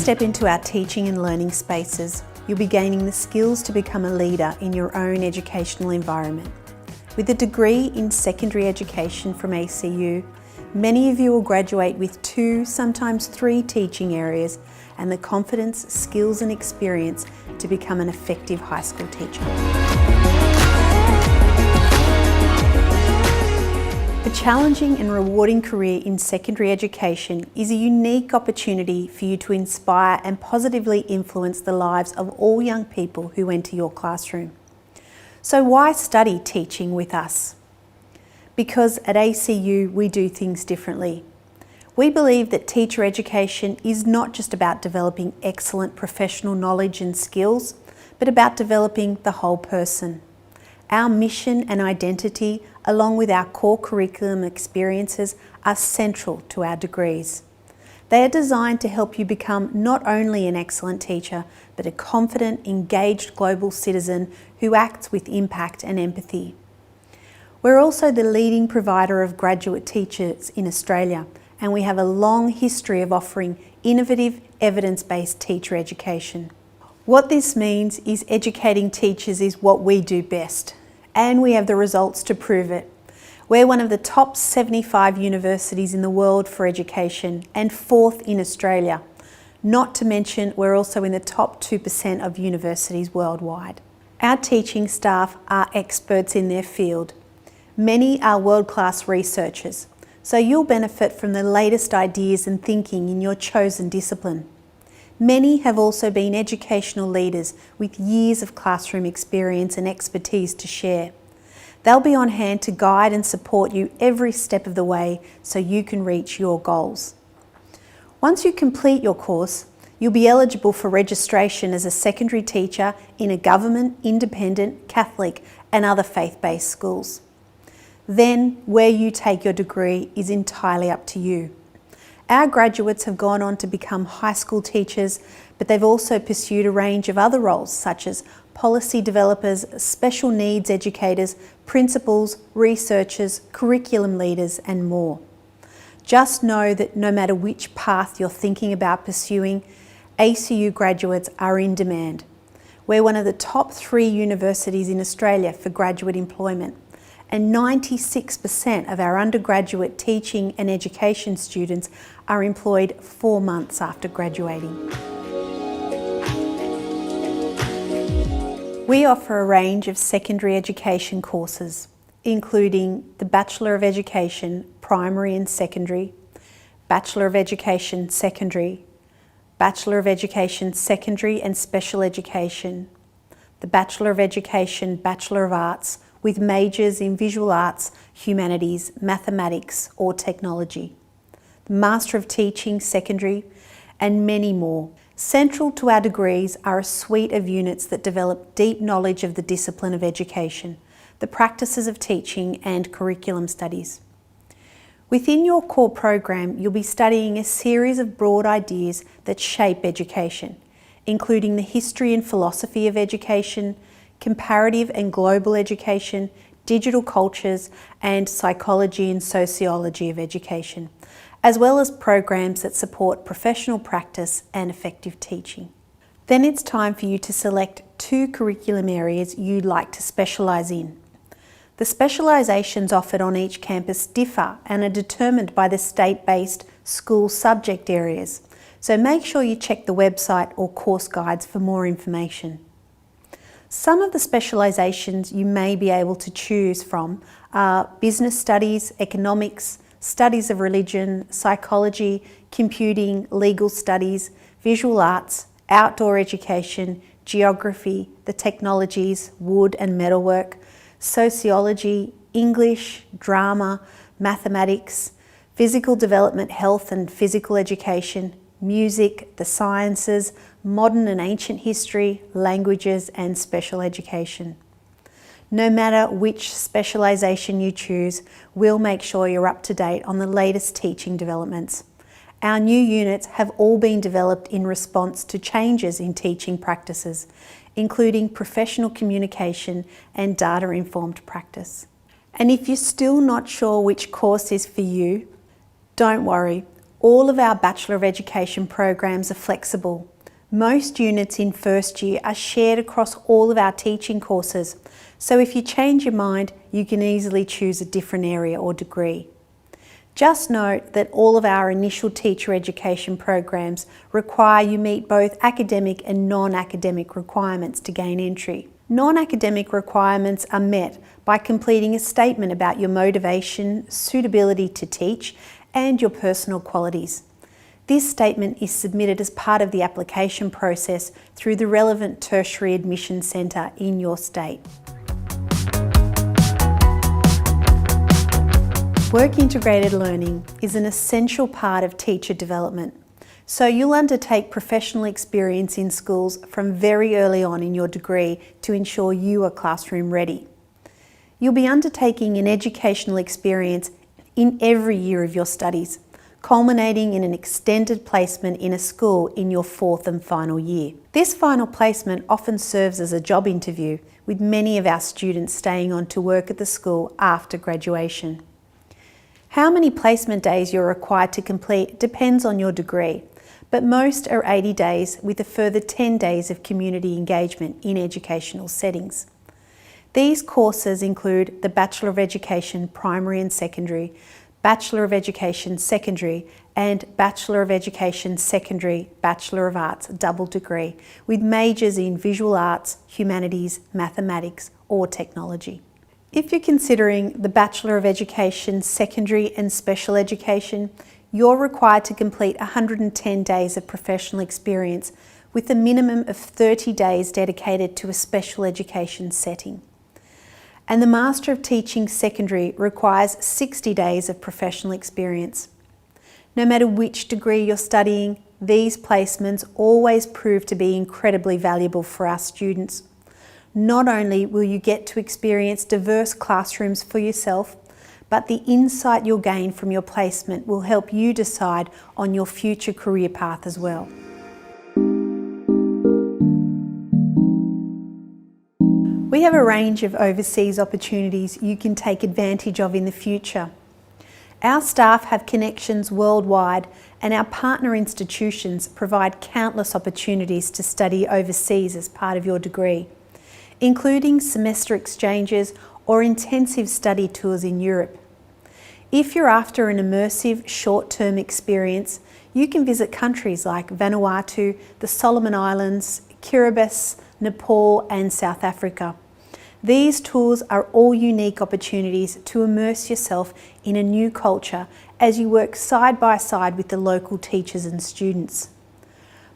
step into our teaching and learning spaces, you'll be gaining the skills to become a leader in your own educational environment. With a degree in secondary education from ACU, many of you will graduate with 2, sometimes 3 teaching areas and the confidence, skills and experience to become an effective high school teacher. A challenging and rewarding career in secondary education is a unique opportunity for you to inspire and positively influence the lives of all young people who enter your classroom. So why study teaching with us? Because at ACU we do things differently. We believe that teacher education is not just about developing excellent professional knowledge and skills, but about developing the whole person. Our mission and identity, along with our core curriculum experiences, are central to our degrees. They are designed to help you become not only an excellent teacher, but a confident, engaged global citizen who acts with impact and empathy. We're also the leading provider of graduate teachers in Australia, and we have a long history of offering innovative, evidence-based teacher education. What this means is educating teachers is what we do best, and we have the results to prove it. We're one of the top 75 universities in the world for education and 4th in Australia. Not to mention, we're also in the top 2% of universities worldwide. Our teaching staff are experts in their field. Many are world-class researchers, so you'll benefit from the latest ideas and thinking in your chosen discipline. Many have also been educational leaders with years of classroom experience and expertise to share. They'll be on hand to guide and support you every step of the way so you can reach your goals. Once you complete your course, you'll be eligible for registration as a secondary teacher in a government, independent, Catholic and other faith-based schools. Then, where you take your degree is entirely up to you. Our graduates have gone on to become high school teachers, but they've also pursued a range of other roles such as policy developers, special needs educators, principals, researchers, curriculum leaders and more. Just know that no matter which path you're thinking about pursuing, ACU graduates are in demand. We're one of the top 3 universities in Australia for graduate employment, and 96% of our undergraduate teaching and education students are employed 4 months after graduating. We offer a range of secondary education courses, including the Bachelor of Education, Primary and Secondary, Bachelor of Education, Secondary, Bachelor of Education, Secondary and Special Education, the Bachelor of Education, Bachelor of Arts, with majors in visual arts, humanities, mathematics or technology, the Master of Teaching, Secondary, and many more. Central to our degrees are a suite of units that develop deep knowledge of the discipline of education, the practices of teaching and curriculum studies. Within your core program, you'll be studying a series of broad ideas that shape education, including the history and philosophy of education, comparative and global education, digital cultures, and psychology and sociology of education, as well as programs that support professional practice and effective teaching. Then it's time for you to select 2 curriculum areas you'd like to specialise in. The specialisations offered on each campus differ and are determined by the state-based school subject areas, so make sure you check the website or course guides for more information. Some of the specialisations you may be able to choose from are business studies, economics, studies of religion, psychology, computing, legal studies, visual arts, outdoor education, geography, the technologies, wood and metalwork, sociology, English, drama, mathematics, physical development, health and physical education, music, the sciences, modern and ancient history, languages and special education. No matter which specialisation you choose, we'll make sure you're up to date on the latest teaching developments. Our new units have all been developed in response to changes in teaching practices, including professional communication and data-informed practice. And if you're still not sure which course is for you, don't worry. All of our Bachelor of Education programs are flexible. Most units in first year are shared across all of our teaching courses, so if you change your mind, you can easily choose a different area or degree. Just note that all of our initial teacher education programs require you meet both academic and non-academic requirements to gain entry. Non-academic requirements are met by completing a statement about your motivation, suitability to teach, and your personal qualities. This statement is submitted as part of the application process through the relevant tertiary admission centre in your state. Work-integrated learning is an essential part of teacher development, so you'll undertake professional experience in schools from very early on in your degree to ensure you are classroom ready. You'll be undertaking an educational experience in every year of your studies, culminating in an extended placement in a school in your fourth and final year. This final placement often serves as a job interview, with many of our students staying on to work at the school after graduation. How many placement days you're required to complete depends on your degree, but most are 80 days with a further 10 days of community engagement in educational settings. These courses include the Bachelor of Education Primary and Secondary, Bachelor of Education Secondary, and Bachelor of Education Secondary Bachelor of Arts double degree, with majors in visual arts, humanities, mathematics, or technology. If you're considering the Bachelor of Education Secondary and Special Education, you're required to complete 110 days of professional experience with a minimum of 30 days dedicated to a special education setting. And the Master of Teaching Secondary requires 60 days of professional experience. No matter which degree you're studying, these placements always prove to be incredibly valuable for our students. Not only will you get to experience diverse classrooms for yourself, but the insight you'll gain from your placement will help you decide on your future career path as well. We have a range of overseas opportunities you can take advantage of in the future. Our staff have connections worldwide, and our partner institutions provide countless opportunities to study overseas as part of your degree, including semester exchanges or intensive study tours in Europe. If you're after an immersive short-term experience, you can visit countries like Vanuatu, the Solomon Islands, Kiribati, Nepal, and South Africa. These tours are all unique opportunities to immerse yourself in a new culture as you work side by side with the local teachers and students.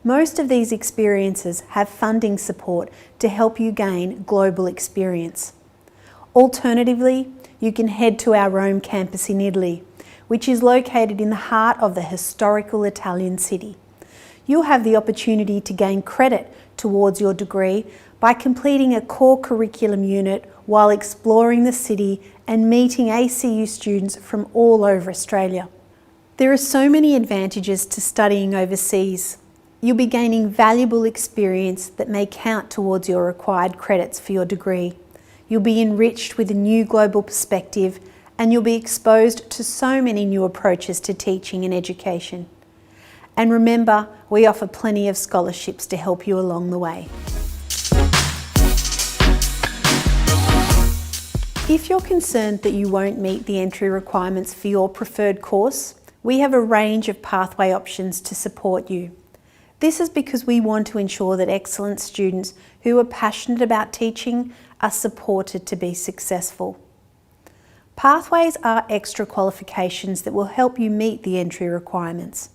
Most of these experiences have funding support to help you gain global experience. Alternatively, you can head to our Rome campus in Italy, which is located in the heart of the historical Italian city. You'll have the opportunity to gain credit towards your degree by completing a core curriculum unit while exploring the city and meeting ACU students from all over Australia. There are so many advantages to studying overseas. You'll be gaining valuable experience that may count towards your required credits for your degree. You'll be enriched with a new global perspective, and you'll be exposed to so many new approaches to teaching and education. And remember, we offer plenty of scholarships to help you along the way. If you're concerned that you won't meet the entry requirements for your preferred course, we have a range of pathway options to support you. This is because we want to ensure that excellent students who are passionate about teaching are supported to be successful. Pathways are extra qualifications that will help you meet the entry requirements.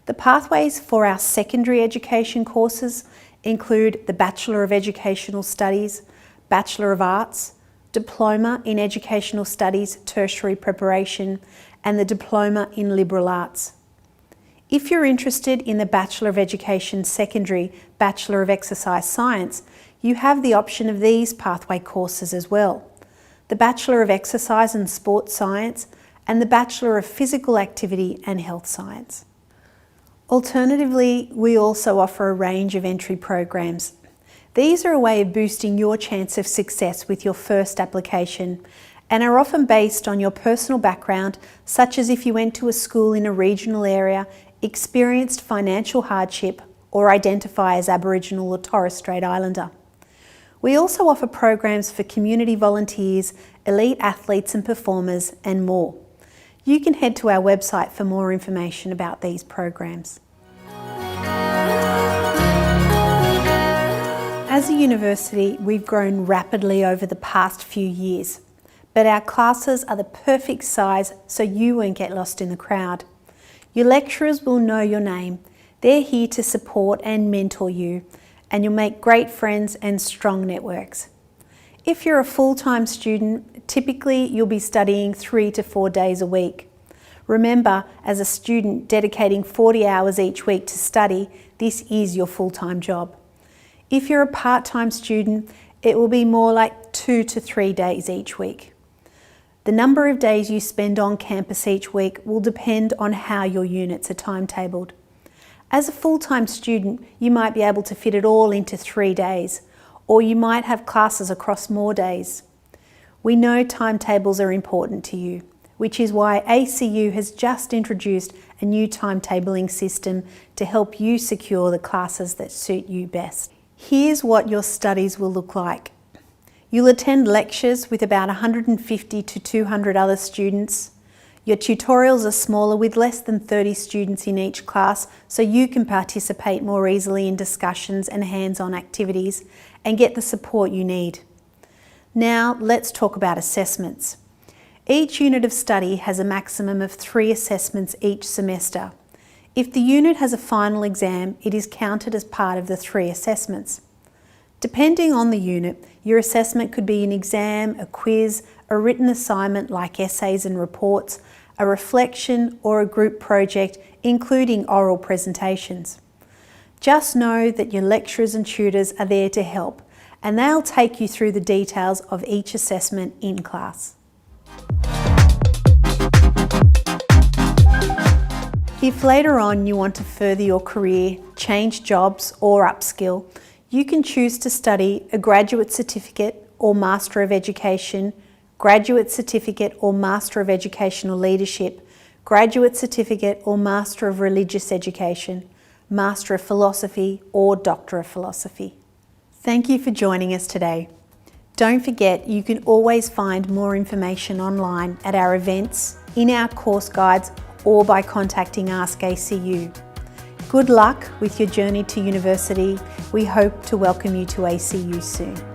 The pathways for our secondary education courses include the Bachelor of Educational Studies, Bachelor of Arts, Diploma in Educational Studies Tertiary Preparation, and the Diploma in Liberal Arts. If you're interested in the Bachelor of Education Secondary, Bachelor of Exercise Science, you have the option of these pathway courses as well: the Bachelor of Exercise and Sports Science and the Bachelor of Physical Activity and Health Science. Alternatively, we also offer a range of entry programs. These are a way of boosting your chance of success with your first application, and are often based on your personal background, such as if you went to a school in a regional area, experienced financial hardship, or identify as Aboriginal or Torres Strait Islander. We also offer programs for community volunteers, elite athletes and performers, and more. You can head to our website for more information about these programs. As a university, we've grown rapidly over the past few years, but our classes are the perfect size so you won't get lost in the crowd. Your lecturers will know your name. They're here to support and mentor you, and you'll make great friends and strong networks. If you're a full-time student, typically you'll be studying 3 to 4 days a week. Remember, as a student dedicating 40 hours each week to study, this is your full-time job. If you're a part-time student, it will be more like 2 to 3 days each week. The number of days you spend on campus each week will depend on how your units are timetabled. As a full-time student, you might be able to fit it all into 3 days, or you might have classes across more days. We know timetables are important to you, which is why ACU has just introduced a new timetabling system to help you secure the classes that suit you best. Here's what your studies will look like. You'll attend lectures with about 150 to 200 other students. Your tutorials are smaller with less than 30 students in each class, so you can participate more easily in discussions and hands-on activities and get the support you need. Now let's talk about assessments. Each unit of study has a maximum of 3 assessments each semester. If the unit has a final exam, it is counted as part of the 3 assessments. Depending on the unit, your assessment could be an exam, a quiz, a written assignment like essays and reports, a reflection or a group project, including oral presentations. Just know that your lecturers and tutors are there to help, and they'll take you through the details of each assessment in class. If later on you want to further your career, change jobs or upskill, you can choose to study a graduate certificate or Master of Education, graduate certificate or Master of Educational Leadership, graduate certificate or Master of Religious Education, Master of Philosophy or Doctor of Philosophy. Thank you for joining us today. Don't forget, you can always find more information online at our events, in our course guides, or by contacting Ask ACU. Good luck with your journey to university. We hope to welcome you to ACU soon.